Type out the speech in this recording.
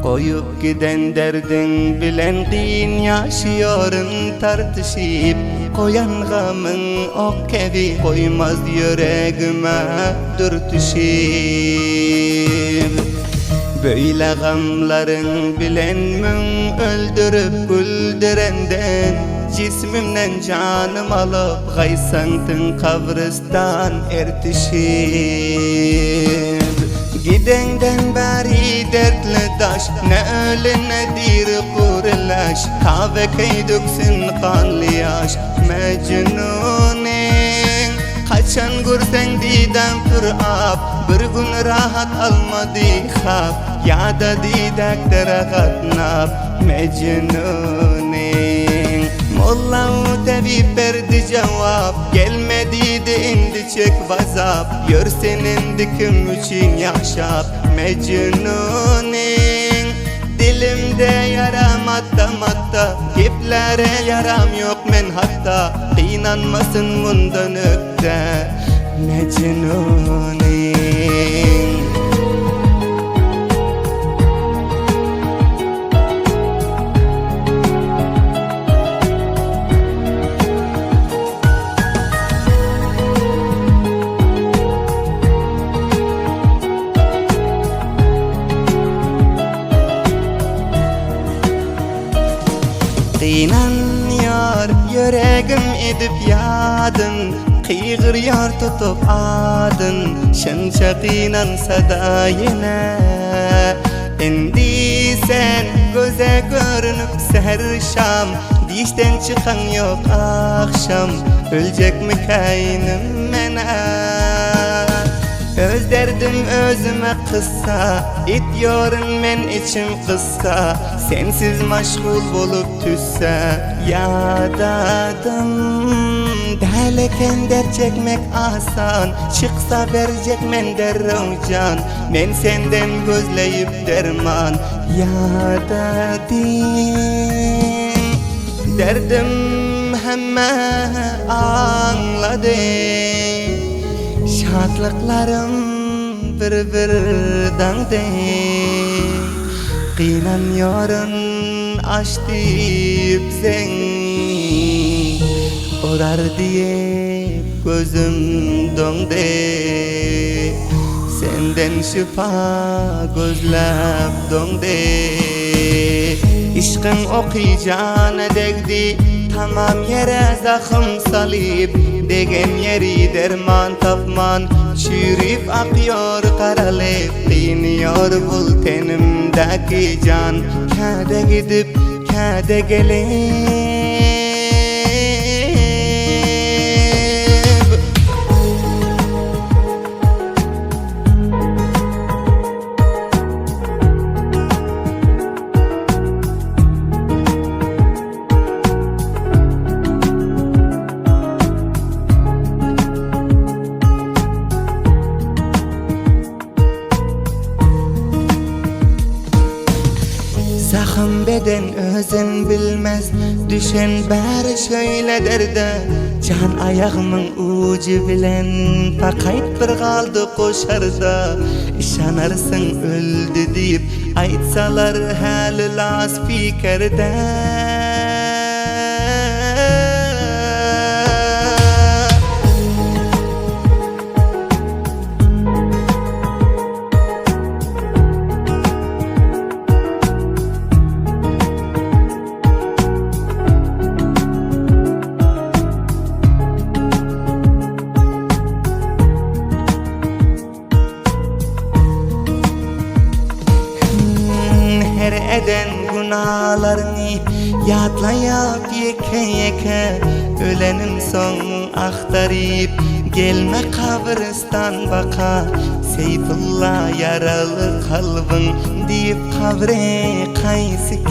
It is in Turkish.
Koyup giden derdin bilen qiyin yaşıyorun tartışıp Koyan gamın ok kebi koymaz yüreğime dürtüşüp Böyle gamların bilenmin öldürüp güldürenden Cismimden canım alıp gaysantın kabristan ertişip Gidenden beri dertli daş ne ölü ne diri kurulaş Kahve döksün kanlı yaş Mecnunin Kaçan görsen didem pürap Bir gün rahat almadı hap Ya da didaklara katnap Mecnunin Molla tevip verdi cevap Gelmedi de indi çek vazap Yor senin dikim için yaşap Mecnunin Dilimde yaram matta Giplere yaram yok men hatta Kıynanmasın bundan ökte Mecnunin Kıynanıyor yüreğim edip yadın Kıygırıyor tutup adın Şınça kıynansa da yine Endi sen göze görünüp seher şam Dişten çıkan yok akşam Ölecek mi kayным mene Öz derdim özüme kıssa İtyorun men içim kıssa Sensiz maşgul bolup tüsse Yadadım Derleken der çekmek asan Çıksa verecek men derrovcan Men senden gözleyip derman Yadadım Derdim hemme anladım Şatlıklarım bir-birden de Kıynanıyorun aş deyip sen Orar diye gözüm donde Senden şifa gözlep donde İşkın okuyacağına degdi Tamam yere zahım salip Degen yeri derman tapman Çürüyüp akıyor karalep Kıyınıyor bul tenimdeki can Kâde gidip kâde gelip Zahım beden özün bilmez Düşen bari şöyle derde Can ayağımın ucu bilen Fakayt bir kaldı koşarda İşanarsın öldü deyip Aytsalar hali las fikerde Her eden günahlarını yadlayıp yeke yeke Ölenin son aktarıp gelme kabristan baka Seyfullah yaralı kalbin deyip kabre kaysı